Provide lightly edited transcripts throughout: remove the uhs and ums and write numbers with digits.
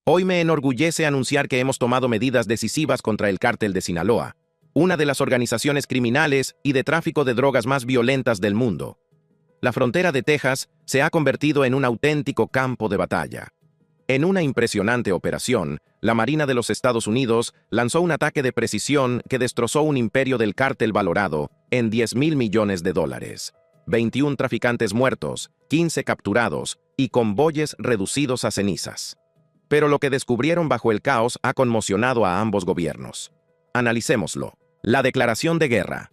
Hoy me enorgullece anunciar que hemos tomado medidas decisivas contra el cártel de Sinaloa, una de las organizaciones criminales y de tráfico de drogas más violentas del mundo. La frontera de Texas se ha convertido en un auténtico campo de batalla. En una impresionante operación, la Marina de los Estados Unidos lanzó un ataque de precisión que destrozó un imperio del cártel valorado en $10,000 millones. 21 traficantes muertos, 15 capturados y convoyes reducidos a cenizas. Pero lo que descubrieron bajo el caos ha conmocionado a ambos gobiernos. Analicémoslo. La declaración de guerra.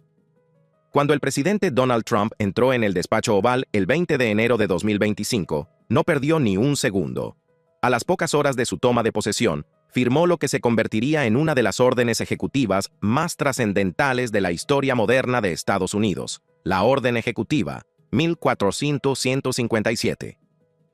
Cuando el presidente Donald Trump entró en el despacho Oval el 20 de enero de 2025, no perdió ni un segundo. A las pocas horas de su toma de posesión, firmó lo que se convertiría en una de las órdenes ejecutivas más trascendentales de la historia moderna de Estados Unidos, la Orden Ejecutiva 1400-157.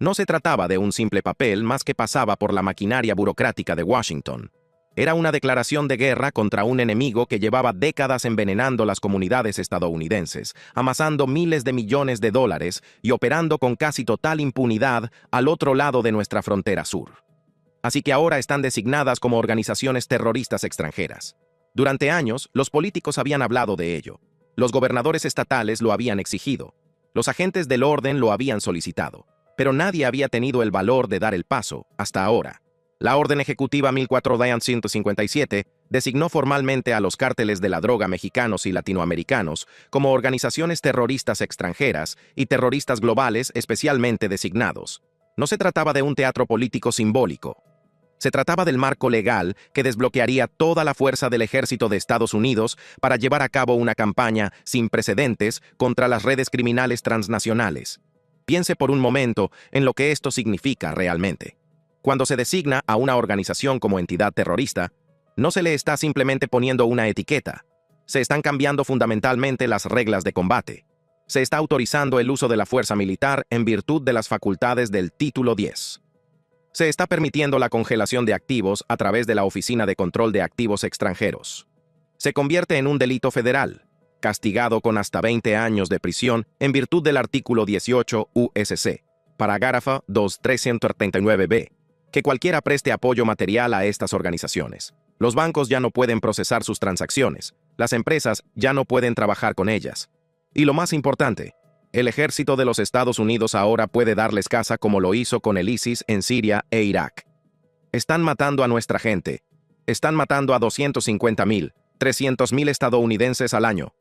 No se trataba de un simple papel más que pasaba por la maquinaria burocrática de Washington. Era una declaración de guerra contra un enemigo que llevaba décadas envenenando las comunidades estadounidenses, amasando miles de millones de dólares y operando con casi total impunidad al otro lado de nuestra frontera sur. Así que ahora están designadas como organizaciones terroristas extranjeras. Durante años, los políticos habían hablado de ello. Los gobernadores estatales lo habían exigido. Los agentes del orden lo habían solicitado. Pero nadie había tenido el valor de dar el paso, hasta ahora. La Orden Ejecutiva 1400-157 designó formalmente a los cárteles de la droga mexicanos y latinoamericanos como organizaciones terroristas extranjeras y terroristas globales especialmente designados. No se trataba de un teatro político simbólico. Se trataba del marco legal que desbloquearía toda la fuerza del ejército de Estados Unidos para llevar a cabo una campaña sin precedentes contra las redes criminales transnacionales. Piense por un momento en lo que esto significa realmente. Cuando se designa a una organización como entidad terrorista, no se le está simplemente poniendo una etiqueta. Se están cambiando fundamentalmente las reglas de combate. Se está autorizando el uso de la fuerza militar en virtud de las facultades del Título 10. Se está permitiendo la congelación de activos a través de la Oficina de Control de Activos Extranjeros. Se convierte en un delito federal, castigado con hasta 20 años de prisión en virtud del artículo 18 USC, parágrafo 2339b, que cualquiera preste apoyo material a estas organizaciones. Los bancos ya no pueden procesar sus transacciones, las empresas ya no pueden trabajar con ellas. Y lo más importante, el ejército de los Estados Unidos ahora puede darles caza como lo hizo con el ISIS en Siria e Irak. Están matando a nuestra gente. Están matando a 250,000, 300,000 estadounidenses al año.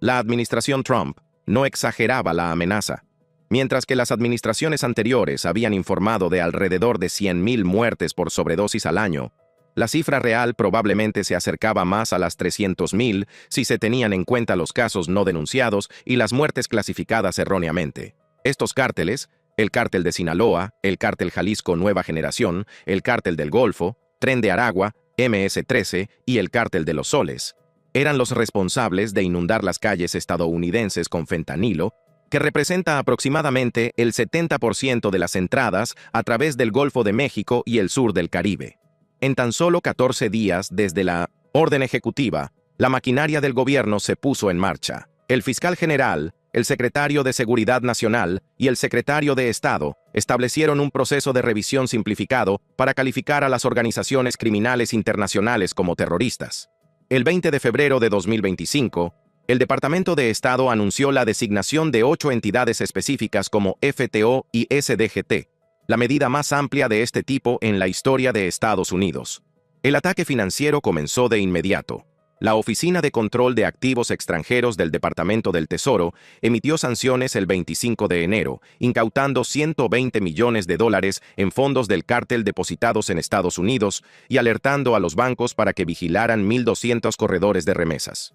La administración Trump no exageraba la amenaza. Mientras que las administraciones anteriores habían informado de alrededor de 100,000 muertes por sobredosis al año, la cifra real probablemente se acercaba más a las 300,000 si se tenían en cuenta los casos no denunciados y las muertes clasificadas erróneamente. Estos cárteles, el cártel de Sinaloa, el cártel Jalisco Nueva Generación, el cártel del Golfo, Tren de Aragua, MS-13 y el cártel de los Soles, eran los responsables de inundar las calles estadounidenses con fentanilo, que representa aproximadamente el 70% de las entradas a través del Golfo de México y el sur del Caribe. En tan solo 14 días desde la Orden Ejecutiva, la maquinaria del gobierno se puso en marcha. El fiscal general, el secretario de Seguridad Nacional y el secretario de Estado establecieron un proceso de revisión simplificado para calificar a las organizaciones criminales internacionales como terroristas. El 20 de febrero de 2025, el Departamento de Estado anunció la designación de 8 entidades específicas como FTO y SDGT, la medida más amplia de este tipo en la historia de Estados Unidos. El ataque financiero comenzó de inmediato. La Oficina de Control de Activos Extranjeros del Departamento del Tesoro emitió sanciones el 25 de enero, incautando $120 millones en fondos del cártel depositados en Estados Unidos y alertando a los bancos para que vigilaran 1,200 corredores de remesas.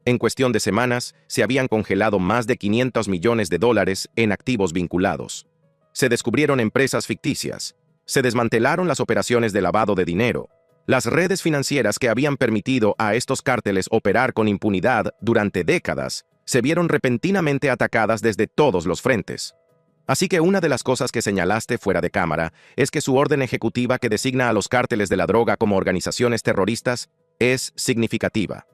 En cuestión de semanas, se habían congelado más de $500 millones en activos vinculados. Se descubrieron empresas ficticias. Se desmantelaron las operaciones de lavado de dinero. Las redes financieras que habían permitido a estos cárteles operar con impunidad durante décadas se vieron repentinamente atacadas desde todos los frentes. Así que una de las cosas que señalaste fuera de cámara es que su orden ejecutiva que designa a los cárteles de la droga como organizaciones terroristas es significativa.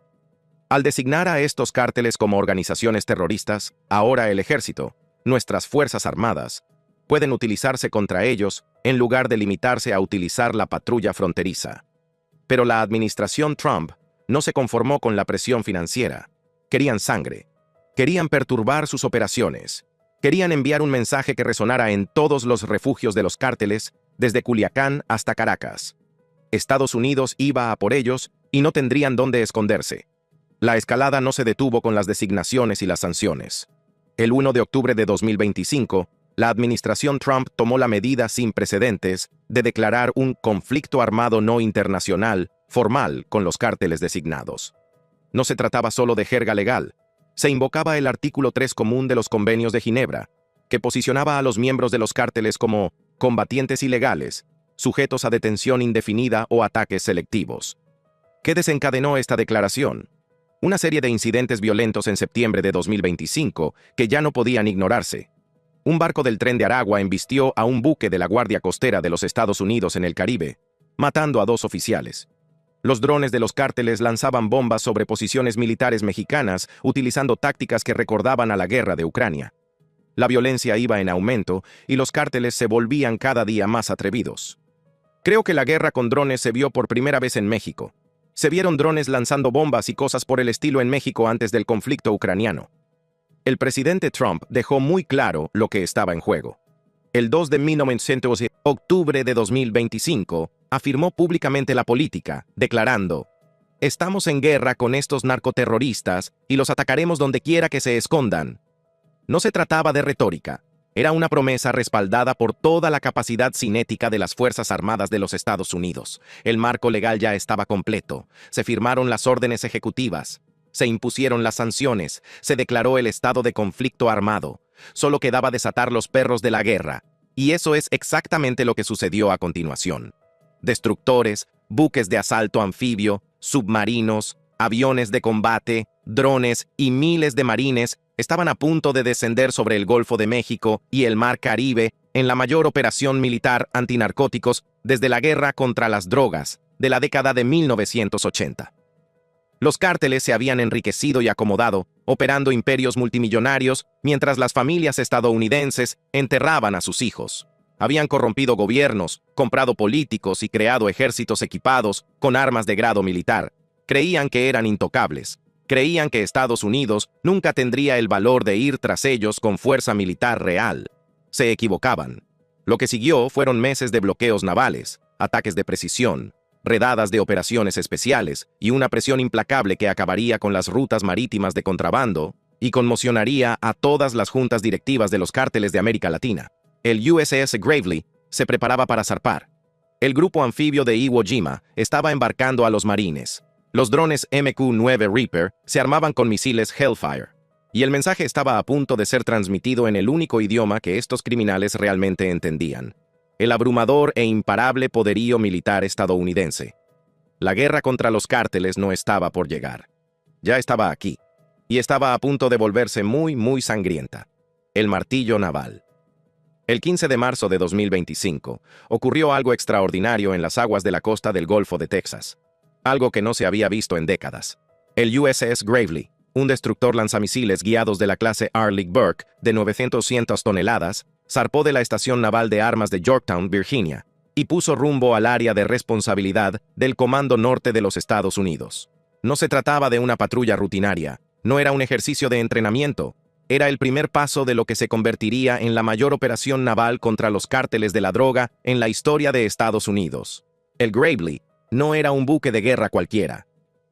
Al designar a estos cárteles como organizaciones terroristas, ahora el ejército, nuestras fuerzas armadas, pueden utilizarse contra ellos en lugar de limitarse a utilizar la patrulla fronteriza. Pero la administración Trump no se conformó con la presión financiera. Querían sangre. Querían perturbar sus operaciones. Querían enviar un mensaje que resonara en todos los refugios de los cárteles, desde Culiacán hasta Caracas. Estados Unidos iba a por ellos y no tendrían dónde esconderse. La escalada no se detuvo con las designaciones y las sanciones. El 1 de octubre de 2025, la administración Trump tomó la medida sin precedentes de declarar un conflicto armado no internacional formal con los cárteles designados. No se trataba solo de jerga legal. Se invocaba el artículo 3 común de los Convenios de Ginebra, que posicionaba a los miembros de los cárteles como combatientes ilegales, sujetos a detención indefinida o ataques selectivos. ¿Qué desencadenó esta declaración? Una serie de incidentes violentos en septiembre de 2025 que ya no podían ignorarse. Un barco del Tren de Aragua embistió a un buque de la Guardia Costera de los Estados Unidos en el Caribe, matando a 2 oficiales. Los drones de los cárteles lanzaban bombas sobre posiciones militares mexicanas utilizando tácticas que recordaban a la guerra de Ucrania. La violencia iba en aumento y los cárteles se volvían cada día más atrevidos. Creo que la guerra con drones se vio por primera vez en México. Se vieron drones lanzando bombas y cosas por el estilo en México antes del conflicto ucraniano. El presidente Trump dejó muy claro lo que estaba en juego. El 2 de octubre de 2025, afirmó públicamente la política, declarando: «Estamos en guerra con estos narcoterroristas y los atacaremos donde quiera que se escondan». No se trataba de retórica. Era una promesa respaldada por toda la capacidad cinética de las Fuerzas Armadas de los Estados Unidos. El marco legal ya estaba completo. Se firmaron las órdenes ejecutivas. Se impusieron las sanciones. Se declaró el estado de conflicto armado. Solo quedaba desatar los perros de la guerra. Y eso es exactamente lo que sucedió a continuación. Destructores, buques de asalto anfibio, submarinos, aviones de combate, drones y miles de marines estaban a punto de descender sobre el Golfo de México y el Mar Caribe en la mayor operación militar antinarcóticos desde la guerra contra las drogas de la década de 1980. Los cárteles se habían enriquecido y acomodado, operando imperios multimillonarios, mientras las familias estadounidenses enterraban a sus hijos. Habían corrompido gobiernos, comprado políticos y creado ejércitos equipados con armas de grado militar. Creían que eran intocables. Creían que Estados Unidos nunca tendría el valor de ir tras ellos con fuerza militar real. Se equivocaban. Lo que siguió fueron meses de bloqueos navales, ataques de precisión, redadas de operaciones especiales y una presión implacable que acabaría con las rutas marítimas de contrabando y conmocionaría a todas las juntas directivas de los cárteles de América Latina. El USS Gravely se preparaba para zarpar. El grupo anfibio de Iwo Jima estaba embarcando a los marines. Los drones MQ-9 Reaper se armaban con misiles Hellfire. Y el mensaje estaba a punto de ser transmitido en el único idioma que estos criminales realmente entendían: el abrumador e imparable poderío militar estadounidense. La guerra contra los cárteles no estaba por llegar. Ya estaba aquí. Y estaba a punto de volverse muy sangrienta. El martillo naval. El 15 de marzo de 2025, ocurrió algo extraordinario en las aguas de la costa del Golfo de Texas. Algo que no se había visto en décadas. El USS Gravely, un destructor lanzamisiles guiados de la clase Arleigh Burke de 900 toneladas, zarpó de la estación naval de armas de Yorktown, Virginia, y puso rumbo al área de responsabilidad del Comando Norte de los Estados Unidos. No se trataba de una patrulla rutinaria, no era un ejercicio de entrenamiento, era el primer paso de lo que se convertiría en la mayor operación naval contra los cárteles de la droga en la historia de Estados Unidos. El Gravely no era un buque de guerra cualquiera.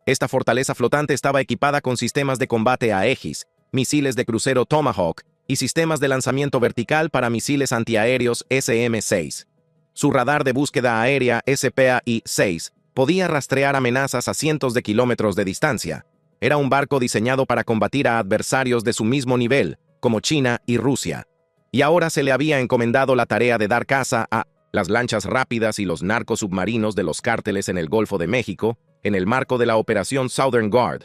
Esta fortaleza flotante estaba equipada con sistemas de combate Aegis, misiles de crucero Tomahawk y sistemas de lanzamiento vertical para misiles antiaéreos SM-6. Su radar de búsqueda aérea SPAI-6 podía rastrear amenazas a cientos de kilómetros de distancia. Era un barco diseñado para combatir a adversarios de su mismo nivel, como China y Rusia. Y ahora se le había encomendado la tarea de dar caza a las lanchas rápidas y los narcosubmarinos de los cárteles en el Golfo de México, en el marco de la Operación Southern Guard.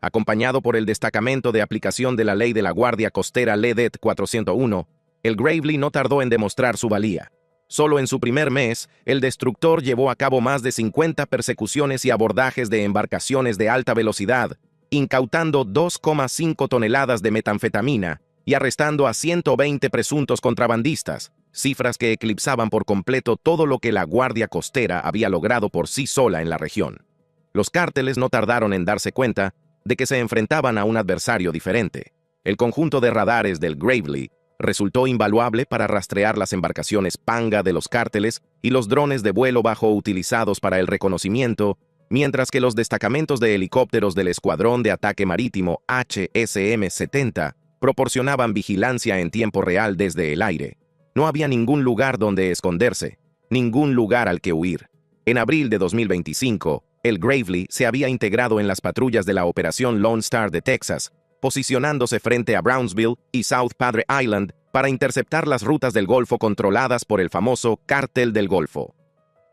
Acompañado por el destacamento de aplicación de la ley de la Guardia Costera LEDET 401, el Gravely no tardó en demostrar su valía. Solo en su primer mes, el destructor llevó a cabo más de 50 persecuciones y abordajes de embarcaciones de alta velocidad, incautando 2,5 toneladas de metanfetamina y arrestando a 120 presuntos contrabandistas, cifras que eclipsaban por completo todo lo que la Guardia Costera había logrado por sí sola en la región. Los cárteles no tardaron en darse cuenta de que se enfrentaban a un adversario diferente. El conjunto de radares del Gravely resultó invaluable para rastrear las embarcaciones panga de los cárteles y los drones de vuelo bajo utilizados para el reconocimiento, mientras que los destacamentos de helicópteros del Escuadrón de Ataque Marítimo HSM-70 proporcionaban vigilancia en tiempo real desde el aire. No había ningún lugar donde esconderse, ningún lugar al que huir. En abril de 2025, el Gravely se había integrado en las patrullas de la Operación Lone Star de Texas, posicionándose frente a Brownsville y South Padre Island para interceptar las rutas del Golfo controladas por el famoso Cártel del Golfo.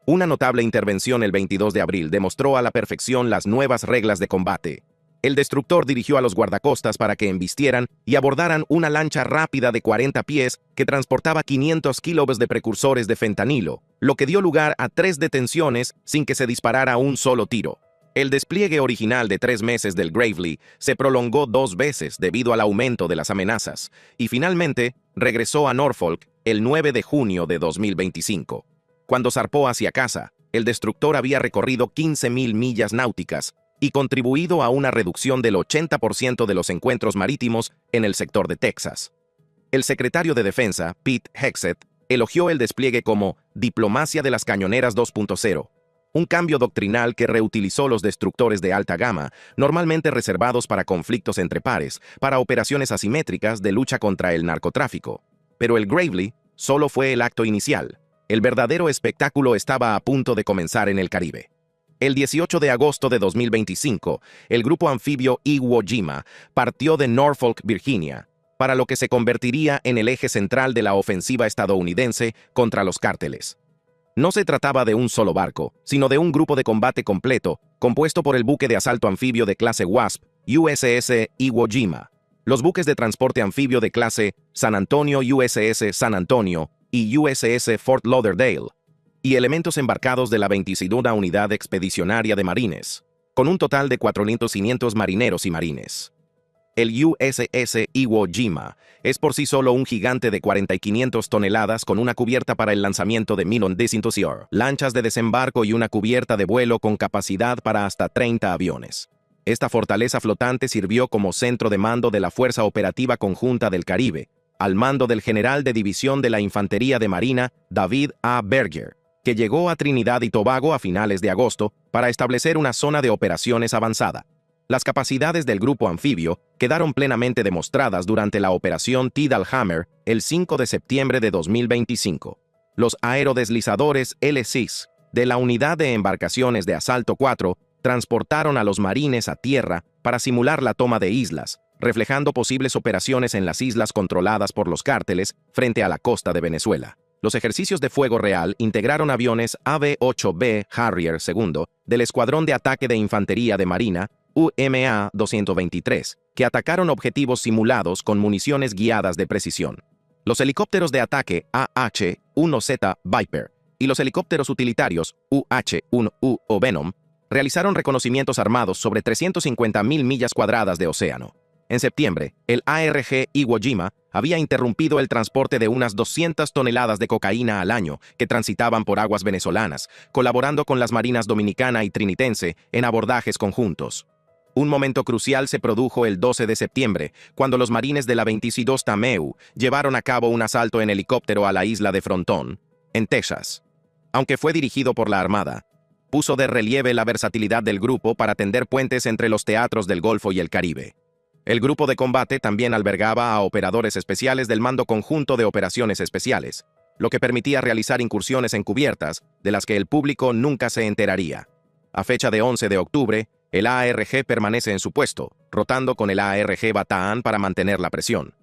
Una notable intervención el 22 de abril demostró a la perfección las nuevas reglas de combate. El destructor dirigió a los guardacostas para que embistieran y abordaran una lancha rápida de 40 pies que transportaba 500 kilos de precursores de fentanilo, lo que dio lugar a 3 detenciones sin que se disparara un solo tiro. El despliegue original de 3 meses del Gravely se prolongó 2 veces debido al aumento de las amenazas, y finalmente regresó a Norfolk el 9 de junio de 2025. Cuando zarpó hacia casa, el destructor había recorrido 15.000 millas náuticas y contribuido a una reducción del 80% de los encuentros marítimos en el sector de Texas. El secretario de Defensa, Pete Hegseth, elogió el despliegue como «diplomacia de las cañoneras 2.0», un cambio doctrinal que reutilizó los destructores de alta gama, normalmente reservados para conflictos entre pares, para operaciones asimétricas de lucha contra el narcotráfico. Pero el Gravely solo fue el acto inicial. El verdadero espectáculo estaba a punto de comenzar en el Caribe. El 18 de agosto de 2025, el grupo anfibio Iwo Jima partió de Norfolk, Virginia, para lo que se convertiría en el eje central de la ofensiva estadounidense contra los cárteles. No se trataba de un solo barco, sino de un grupo de combate completo, compuesto por el buque de asalto anfibio de clase Wasp, USS Iwo Jima, los buques de transporte anfibio de clase San Antonio, USS San Antonio y USS Fort Lauderdale, y elementos embarcados de la 22ª Unidad Expedicionaria de Marines, con un total de 4.500 marineros y marines. El USS Iwo Jima es por sí solo un gigante de 4.500 toneladas con una cubierta para el lanzamiento de Minondisintosior, lanchas de desembarco y una cubierta de vuelo con capacidad para hasta 30 aviones. Esta fortaleza flotante sirvió como centro de mando de la Fuerza Operativa Conjunta del Caribe, al mando del general de división de la Infantería de Marina, David A. Berger, que llegó a Trinidad y Tobago a finales de agosto para establecer una zona de operaciones avanzada. Las capacidades del grupo anfibio quedaron plenamente demostradas durante la operación Tidal Hammer el 5 de septiembre de 2025. Los aerodeslizadores LCIS de la Unidad de Embarcaciones de Asalto 4 transportaron a los marines a tierra para simular la toma de islas, reflejando posibles operaciones en las islas controladas por los cárteles frente a la costa de Venezuela. Los ejercicios de fuego real integraron aviones AV-8B Harrier II del Escuadrón de Ataque de Infantería de Marina, UMA-223, que atacaron objetivos simulados con municiones guiadas de precisión. Los helicópteros de ataque AH-1Z Viper y los helicópteros utilitarios UH-1U o Venom realizaron reconocimientos armados sobre 350.000 millas cuadradas de océano. En septiembre, el ARG Iwo Jima había interrumpido el transporte de unas 200 toneladas de cocaína al año que transitaban por aguas venezolanas, colaborando con las marinas dominicana y trinitense en abordajes conjuntos. Un momento crucial se produjo el 12 de septiembre, cuando los marines de la 22 Tameu llevaron a cabo un asalto en helicóptero a la isla de Fronton, en Texas. Aunque fue dirigido por la Armada, puso de relieve la versatilidad del grupo para tender puentes entre los teatros del Golfo y el Caribe. El grupo de combate también albergaba a operadores especiales del Mando Conjunto de Operaciones Especiales, lo que permitía realizar incursiones encubiertas de las que el público nunca se enteraría. A fecha de 11 de octubre, el ARG permanece en su puesto, rotando con el ARG Bataan para mantener la presión.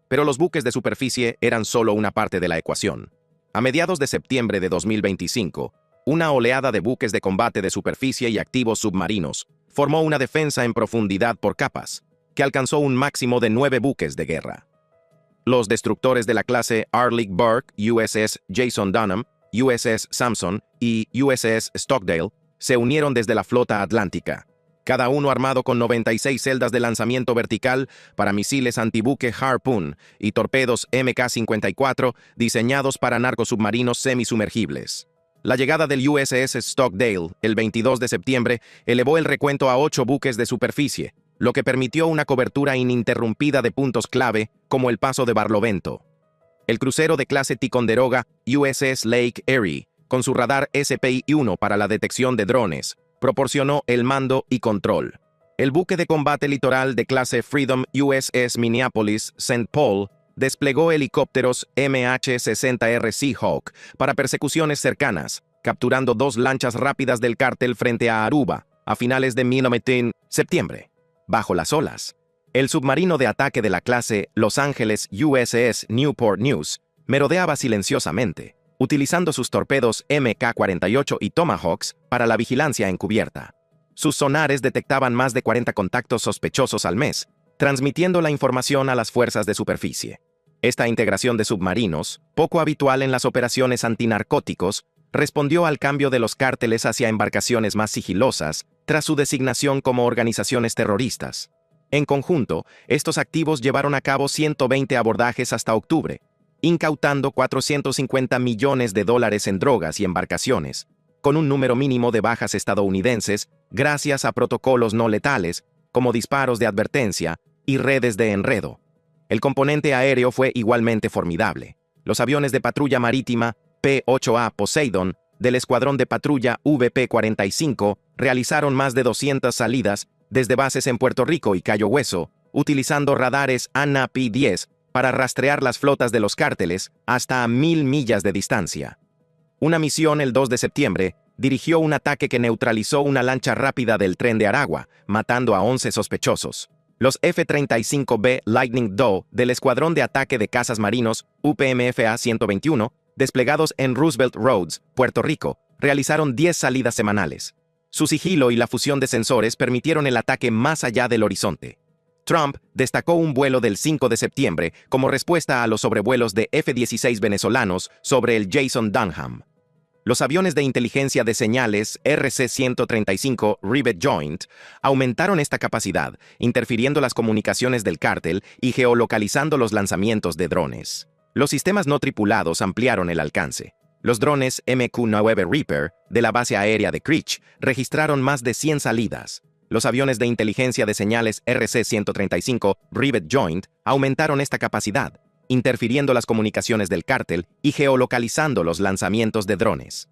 Pero los buques de superficie eran solo una parte de la ecuación. A mediados de septiembre de 2025, una oleada de buques de combate de superficie y activos submarinos formó una defensa en profundidad por capas, que alcanzó un máximo de 9 buques de guerra. Los destructores de la clase Arleigh Burke, USS Jason Dunham, USS Samson y USS Stockdale se unieron desde la flota atlántica, cada uno armado con 96 celdas de lanzamiento vertical para misiles antibuque Harpoon y torpedos Mk-54 diseñados para narcosubmarinos semisumergibles. La llegada del USS Stockdale, el 22 de septiembre, elevó el recuento a 8 buques de superficie, lo que permitió una cobertura ininterrumpida de puntos clave, como el paso de Barlovento. El crucero de clase Ticonderoga, USS Lake Erie, con su radar SPI-1 para la detección de drones, proporcionó el mando y control. El buque de combate litoral de clase Freedom USS Minneapolis-St. Paul desplegó helicópteros MH-60R Seahawk para persecuciones cercanas, capturando 2 lanchas rápidas del cártel frente a Aruba, a finales de septiembre. Bajo las olas, el submarino de ataque de la clase Los Ángeles USS Newport News merodeaba silenciosamente, utilizando sus torpedos Mk-48 y Tomahawks para la vigilancia encubierta. Sus sonares detectaban más de 40 contactos sospechosos al mes, transmitiendo la información a las fuerzas de superficie. Esta integración de submarinos, poco habitual en las operaciones antinarcóticos, respondió al cambio de los cárteles hacia embarcaciones más sigilosas tras su designación como organizaciones terroristas. En conjunto, estos activos llevaron a cabo 120 abordajes hasta octubre, incautando $450 millones en drogas y embarcaciones, con un número mínimo de bajas estadounidenses gracias a protocolos no letales, como disparos de advertencia y redes de enredo. El componente aéreo fue igualmente formidable. Los aviones de patrulla marítima P-8A Poseidon del Escuadrón de Patrulla VP-45 realizaron más de 200 salidas desde bases en Puerto Rico y Cayo Hueso, utilizando radares ANAP-10 para rastrear las flotas de los cárteles hasta a 1000 millas de distancia. Una misión el 2 de septiembre dirigió un ataque que neutralizó una lancha rápida del Tren de Aragua, matando a 11 sospechosos. Los F-35B Lightning II del Escuadrón de Ataque de Cazas Marinos UPMFA-121, desplegados en Roosevelt Roads, Puerto Rico, realizaron 10 salidas semanales. Su sigilo y la fusión de sensores permitieron el ataque más allá del horizonte. Trump destacó un vuelo del 5 de septiembre como respuesta a los sobrevuelos de F-16 venezolanos sobre el Jason Dunham. Los aviones de inteligencia de señales RC-135 Rivet Joint aumentaron esta capacidad, interfiriendo las comunicaciones del cártel y geolocalizando los lanzamientos de drones. Los sistemas no tripulados ampliaron el alcance. Los drones MQ-9 Reaper de la base aérea de Creech registraron más de 100 salidas. Los aviones de inteligencia de señales RC-135 Rivet Joint aumentaron esta capacidad, interfiriendo las comunicaciones del cártel y geolocalizando los lanzamientos de drones.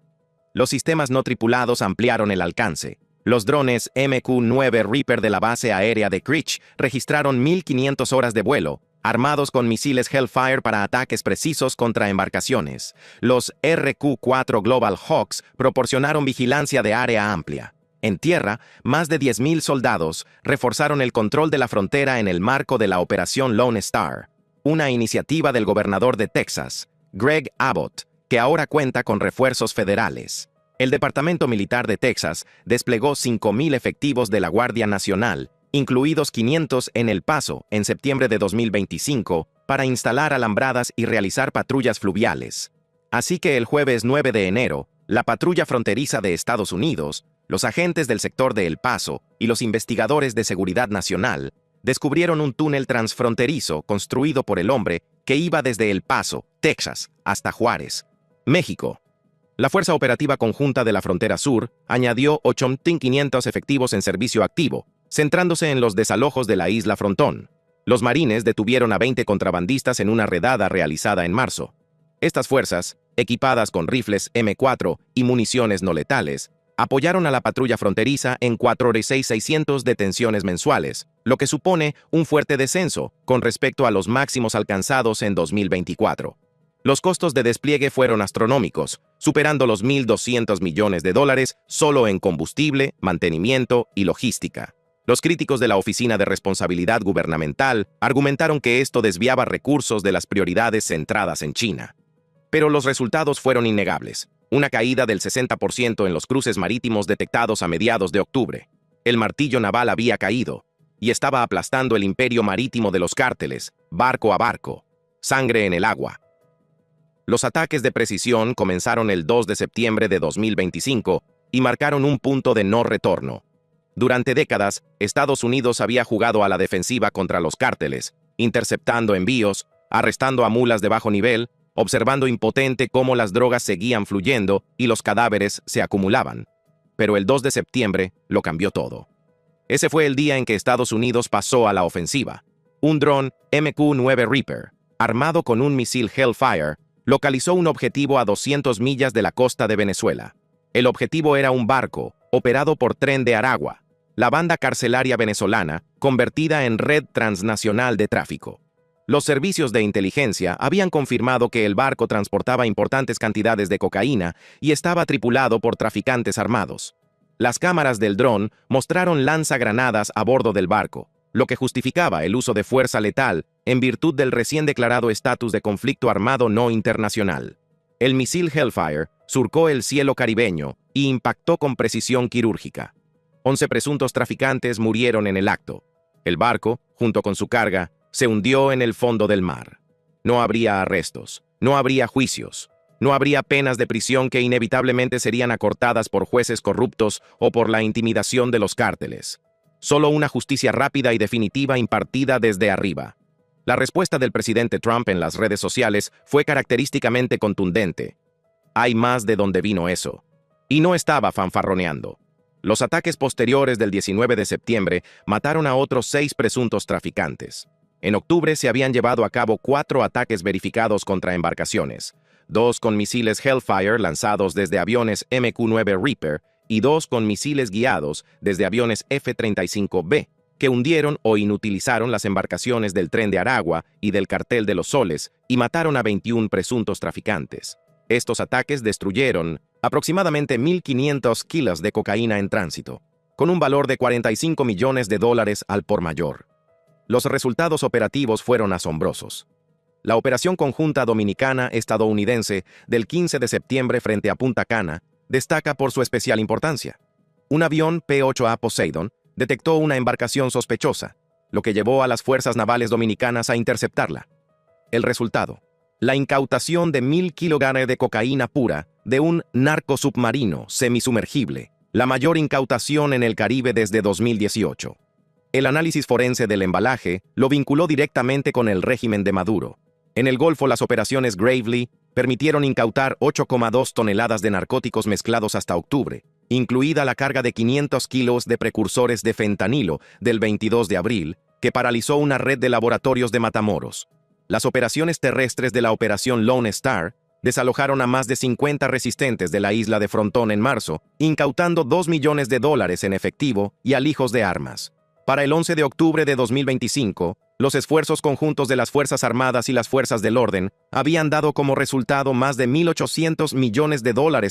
Los sistemas no tripulados ampliaron el alcance. Los drones MQ-9 Reaper de la base aérea de Creech registraron 1500 horas de vuelo, armados con misiles Hellfire para ataques precisos contra embarcaciones. Los RQ-4 Global Hawks proporcionaron vigilancia de área amplia. En tierra, más de 10.000 soldados reforzaron el control de la frontera en el marco de la Operación Lone Star, una iniciativa del gobernador de Texas, Greg Abbott, que ahora cuenta con refuerzos federales. El Departamento Militar de Texas desplegó 5.000 efectivos de la Guardia Nacional, incluidos 500 en El Paso en septiembre de 2025, para instalar alambradas y realizar patrullas fluviales. Así que el jueves 9 de enero, la patrulla fronteriza de Estados Unidos, los agentes del sector de El Paso y los investigadores de seguridad nacional descubrieron un túnel transfronterizo construido por el hombre que iba desde El Paso, Texas, hasta Juárez, México. La Fuerza Operativa Conjunta de la Frontera Sur añadió 8.500 efectivos en servicio activo, centrándose en los desalojos de la isla Frontón. Los marines detuvieron a 20 contrabandistas en una redada realizada en marzo. Estas fuerzas, equipadas con rifles M4 y municiones no letales, apoyaron a la patrulla fronteriza en 4.600 detenciones mensuales, lo que supone un fuerte descenso con respecto a los máximos alcanzados en 2024. Los costos de despliegue fueron astronómicos, superando los $1.200 millones solo en combustible, mantenimiento y logística. Los críticos de la Oficina de Responsabilidad Gubernamental argumentaron que esto desviaba recursos de las prioridades centradas en China. Pero los resultados fueron innegables. Una caída del 60% en los cruces marítimos detectados a mediados de octubre. El martillo naval había caído y estaba aplastando el imperio marítimo de los cárteles, barco a barco. Sangre en el agua. Los ataques de precisión comenzaron el 2 de septiembre de 2025 y marcaron un punto de no retorno. Durante décadas, Estados Unidos había jugado a la defensiva contra los cárteles, interceptando envíos, arrestando a mulas de bajo nivel, observando impotente cómo las drogas seguían fluyendo y los cadáveres se acumulaban. Pero el 2 de septiembre lo cambió todo. Ese fue el día en que Estados Unidos pasó a la ofensiva. Un dron MQ-9 Reaper, armado con un misil Hellfire, localizó un objetivo a 200 millas de la costa de Venezuela. El objetivo era un barco, operado por Tren de Aragua, la banda carcelaria venezolana, convertida en red transnacional de tráfico. Los servicios de inteligencia habían confirmado que el barco transportaba importantes cantidades de cocaína y estaba tripulado por traficantes armados. Las cámaras del dron mostraron lanzagranadas a bordo del barco, lo que justificaba el uso de fuerza letal en virtud del recién declarado estatus de conflicto armado no internacional. El misil Hellfire surcó el cielo caribeño y impactó con precisión quirúrgica. 11 presuntos traficantes murieron en el acto. El barco, junto con su carga, se hundió en el fondo del mar. No habría arrestos, no habría juicios, no habría penas de prisión que inevitablemente serían acortadas por jueces corruptos o por la intimidación de los cárteles. Solo una justicia rápida y definitiva impartida desde arriba. La respuesta del presidente Trump en las redes sociales fue característicamente contundente. Hay más de dónde vino eso. Y no estaba fanfarroneando. Los ataques posteriores del 19 de septiembre mataron a otros 6 presuntos traficantes. En octubre se habían llevado a cabo 4 ataques verificados contra embarcaciones, 2 con misiles Hellfire lanzados desde aviones MQ-9 Reaper y 2 con misiles guiados desde aviones F-35B, que hundieron o inutilizaron las embarcaciones del Tren de Aragua y del Cartel de los Soles y mataron a 21 presuntos traficantes. Estos ataques destruyeron aproximadamente 1.500 kilos de cocaína en tránsito, con un valor de $45 millones al por mayor. Los resultados operativos fueron asombrosos. La operación conjunta dominicana-estadounidense del 15 de septiembre frente a Punta Cana destaca por su especial importancia. Un avión P-8A Poseidon detectó una embarcación sospechosa, lo que llevó a las fuerzas navales dominicanas a interceptarla. El resultado: la incautación de 1.000 kilogramos de cocaína pura de un narcosubmarino semisumergible, la mayor incautación en el Caribe desde 2018. El análisis forense del embalaje lo vinculó directamente con el régimen de Maduro. En el Golfo, las operaciones Gravely permitieron incautar 8,2 toneladas de narcóticos mezclados hasta octubre, incluida la carga de 500 kilos de precursores de fentanilo del 22 de abril, que paralizó una red de laboratorios de Matamoros. Las operaciones terrestres de la Operación Lone Star desalojaron a más de 50 resistentes de la isla de Frontón en marzo, incautando $2 millones en efectivo y alijos de armas. Para el 11 de octubre de 2025, los esfuerzos conjuntos de las Fuerzas Armadas y las Fuerzas del Orden habían dado como resultado más de $1.800 millones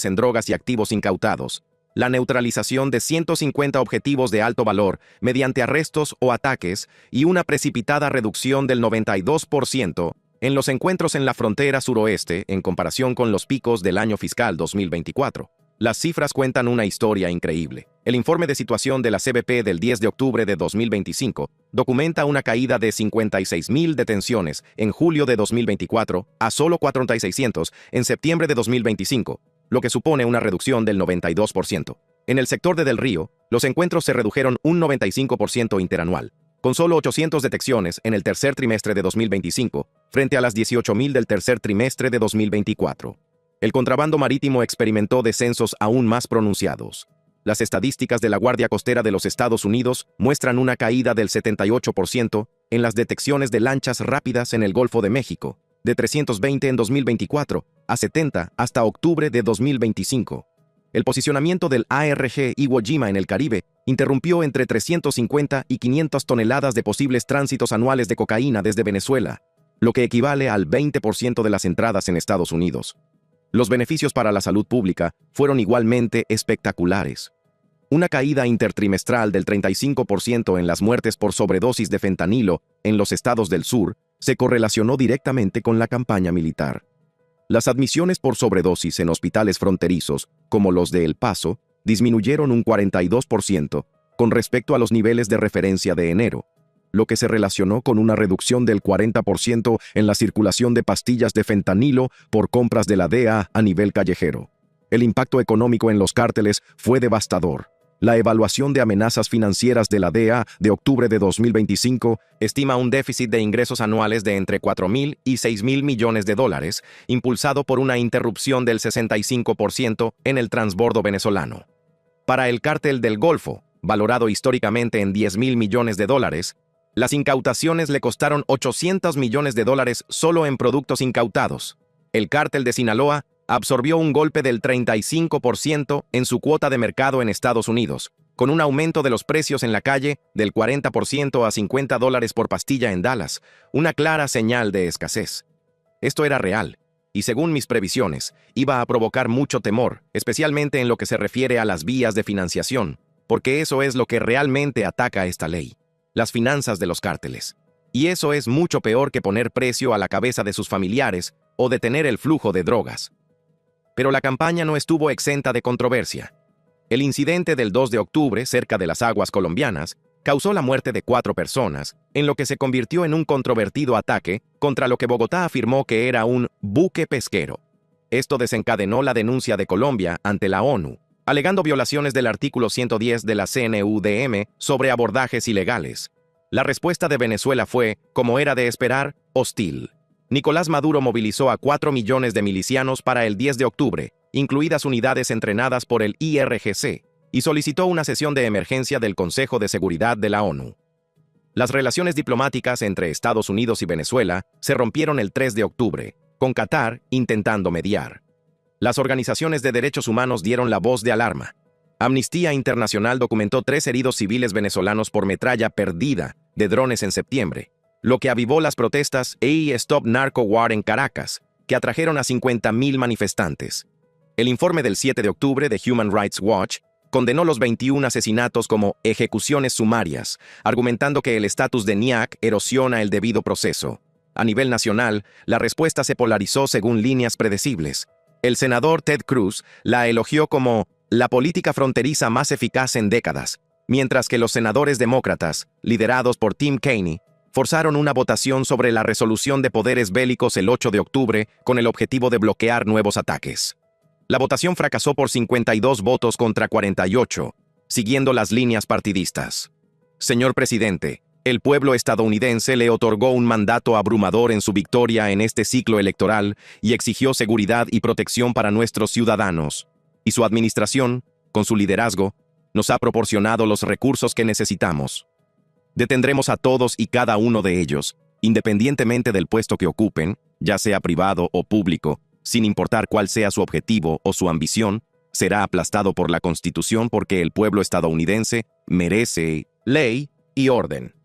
en drogas y activos incautados, la neutralización de 150 objetivos de alto valor mediante arrestos o ataques y una precipitada reducción del 92% en los encuentros en la frontera suroeste en comparación con los picos del año fiscal 2024. Las cifras cuentan una historia increíble. El informe de situación de la CBP del 10 de octubre de 2025 documenta una caída de 56.000 detenciones en julio de 2024 a solo 4.600 en septiembre de 2025, lo que supone una reducción del 92%. En el sector de Del Río, los encuentros se redujeron un 95% interanual, con solo 800 detecciones en el tercer trimestre de 2025, frente a las 18.000 del tercer trimestre de 2024. El contrabando marítimo experimentó descensos aún más pronunciados. Las estadísticas de la Guardia Costera de los Estados Unidos muestran una caída del 78% en las detecciones de lanchas rápidas en el Golfo de México, de 320 en 2024 a 70 hasta octubre de 2025. El posicionamiento del ARG Iwo Jima en el Caribe interrumpió entre 350 y 500 toneladas de posibles tránsitos anuales de cocaína desde Venezuela, lo que equivale al 20% de las entradas en Estados Unidos. Los beneficios para la salud pública fueron igualmente espectaculares. Una caída intertrimestral del 35% en las muertes por sobredosis de fentanilo en los estados del sur se correlacionó directamente con la campaña militar. Las admisiones por sobredosis en hospitales fronterizos, como los de El Paso, disminuyeron un 42% con respecto a los niveles de referencia de enero, lo que se relacionó con una reducción del 40% en la circulación de pastillas de fentanilo por compras de la DEA a nivel callejero. El impacto económico en los cárteles fue devastador. La evaluación de amenazas financieras de la DEA de octubre de 2025 estima un déficit de ingresos anuales de entre 4.000 y 6.000 millones de dólares, impulsado por una interrupción del 65% en el transbordo venezolano. Para el Cártel del Golfo, valorado históricamente en 10.000 millones de dólares, las incautaciones le costaron 800 millones de dólares solo en productos incautados. El Cártel de Sinaloa absorbió un golpe del 35% en su cuota de mercado en Estados Unidos, con un aumento de los precios en la calle del 40% a $50 por pastilla en Dallas, una clara señal de escasez. Esto era real, y según mis previsiones, iba a provocar mucho temor, especialmente en lo que se refiere a las vías de financiación, porque eso es lo que realmente ataca esta ley, las finanzas de los cárteles. Y eso es mucho peor que poner precio a la cabeza de sus familiares o detener el flujo de drogas. Pero la campaña no estuvo exenta de controversia. El incidente del 2 de octubre, cerca de las aguas colombianas, causó la muerte de 4 personas, en lo que se convirtió en un controvertido ataque contra lo que Bogotá afirmó que era un buque pesquero. Esto desencadenó la denuncia de Colombia ante la ONU, alegando violaciones del artículo 110 de la CNUDM sobre abordajes ilegales. La respuesta de Venezuela fue, como era de esperar, hostil. Nicolás Maduro movilizó a 4 millones de milicianos para el 10 de octubre, incluidas unidades entrenadas por el IRGC, y solicitó una sesión de emergencia del Consejo de Seguridad de la ONU. Las relaciones diplomáticas entre Estados Unidos y Venezuela se rompieron el 3 de octubre, con Qatar intentando mediar. Las organizaciones de derechos humanos dieron la voz de alarma. Amnistía Internacional documentó 3 heridos civiles venezolanos por metralla perdida de drones en septiembre, lo que avivó las protestas Stop Narco War en Caracas, que atrajeron a 50.000 manifestantes. El informe del 7 de octubre de Human Rights Watch condenó los 21 asesinatos como ejecuciones sumarias, argumentando que el estatus de NIAC erosiona el debido proceso. A nivel nacional, la respuesta se polarizó según líneas predecibles. El senador Ted Cruz la elogió como la política fronteriza más eficaz en décadas, mientras que los senadores demócratas, liderados por Tim Kaine, forzaron una votación sobre la resolución de poderes bélicos el 8 de octubre con el objetivo de bloquear nuevos ataques. La votación fracasó por 52 votos contra 48, siguiendo las líneas partidistas. Señor presidente, el pueblo estadounidense le otorgó un mandato abrumador en su victoria en este ciclo electoral y exigió seguridad y protección para nuestros ciudadanos. Y su administración, con su liderazgo, nos ha proporcionado los recursos que necesitamos. Detendremos a todos y cada uno de ellos, independientemente del puesto que ocupen, ya sea privado o público, sin importar cuál sea su objetivo o su ambición, será aplastado por la Constitución porque el pueblo estadounidense merece ley y orden.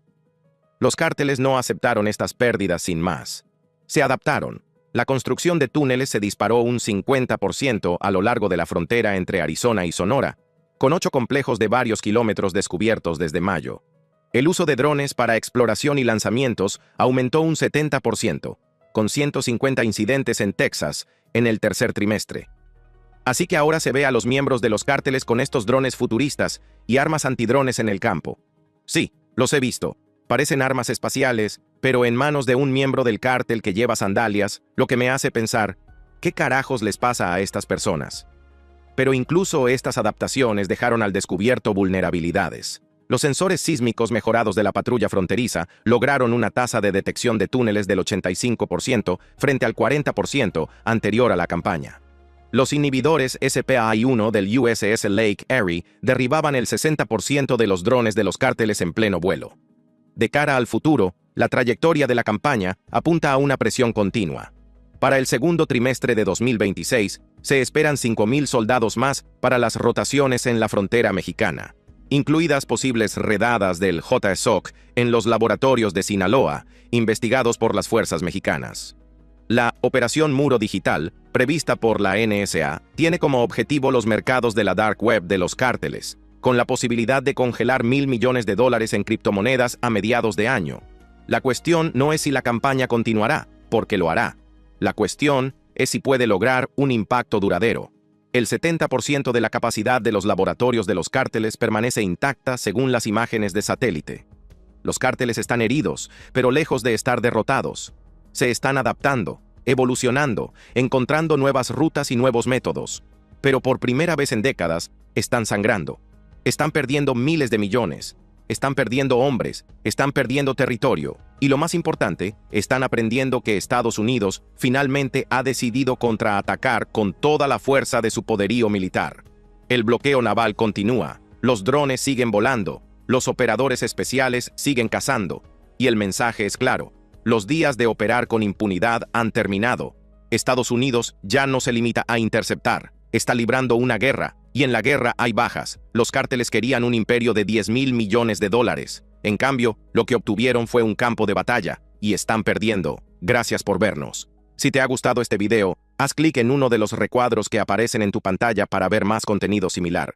Los cárteles no aceptaron estas pérdidas sin más. Se adaptaron. La construcción de túneles se disparó un 50% a lo largo de la frontera entre Arizona y Sonora, con 8 complejos de varios kilómetros descubiertos desde mayo. El uso de drones para exploración y lanzamientos aumentó un 70%, con 150 incidentes en Texas en el tercer trimestre. Así que ahora se ve a los miembros de los cárteles con estos drones futuristas y armas antidrones en el campo. Sí, los he visto. Parecen armas espaciales, pero en manos de un miembro del cártel que lleva sandalias, lo que me hace pensar, ¿qué carajos les pasa a estas personas? Pero incluso estas adaptaciones dejaron al descubierto vulnerabilidades. Los sensores sísmicos mejorados de la patrulla fronteriza lograron una tasa de detección de túneles del 85% frente al 40% anterior a la campaña. Los inhibidores SPI-1 del USS Lake Erie derribaban el 60% de los drones de los cárteles en pleno vuelo. De cara al futuro, la trayectoria de la campaña apunta a una presión continua. Para el segundo trimestre de 2026, se esperan 5.000 soldados más para las rotaciones en la frontera mexicana, incluidas posibles redadas del JSOC en los laboratorios de Sinaloa, investigados por las fuerzas mexicanas. La Operación Muro Digital, prevista por la NSA, tiene como objetivo los mercados de la dark web de los cárteles, con la posibilidad de congelar $1.000 millones en criptomonedas a mediados de año. La cuestión no es si la campaña continuará, porque lo hará. La cuestión es si puede lograr un impacto duradero. El 70% de la capacidad de los laboratorios de los cárteles permanece intacta según las imágenes de satélite. Los cárteles están heridos, pero lejos de estar derrotados. Se están adaptando, evolucionando, encontrando nuevas rutas y nuevos métodos. Pero por primera vez en décadas, están sangrando. Están perdiendo miles de millones. Están perdiendo hombres, están perdiendo territorio. Y lo más importante, están aprendiendo que Estados Unidos finalmente ha decidido contraatacar con toda la fuerza de su poderío militar. El bloqueo naval continúa, los drones siguen volando, los operadores especiales siguen cazando. Y el mensaje es claro, los días de operar con impunidad han terminado. Estados Unidos ya no se limita a interceptar, está librando una guerra, y en la guerra hay bajas. Los cárteles querían un imperio de 10.000 millones de dólares. En cambio, lo que obtuvieron fue un campo de batalla, y están perdiendo. Gracias por vernos. Si te ha gustado este video, haz clic en uno de los recuadros que aparecen en tu pantalla para ver más contenido similar.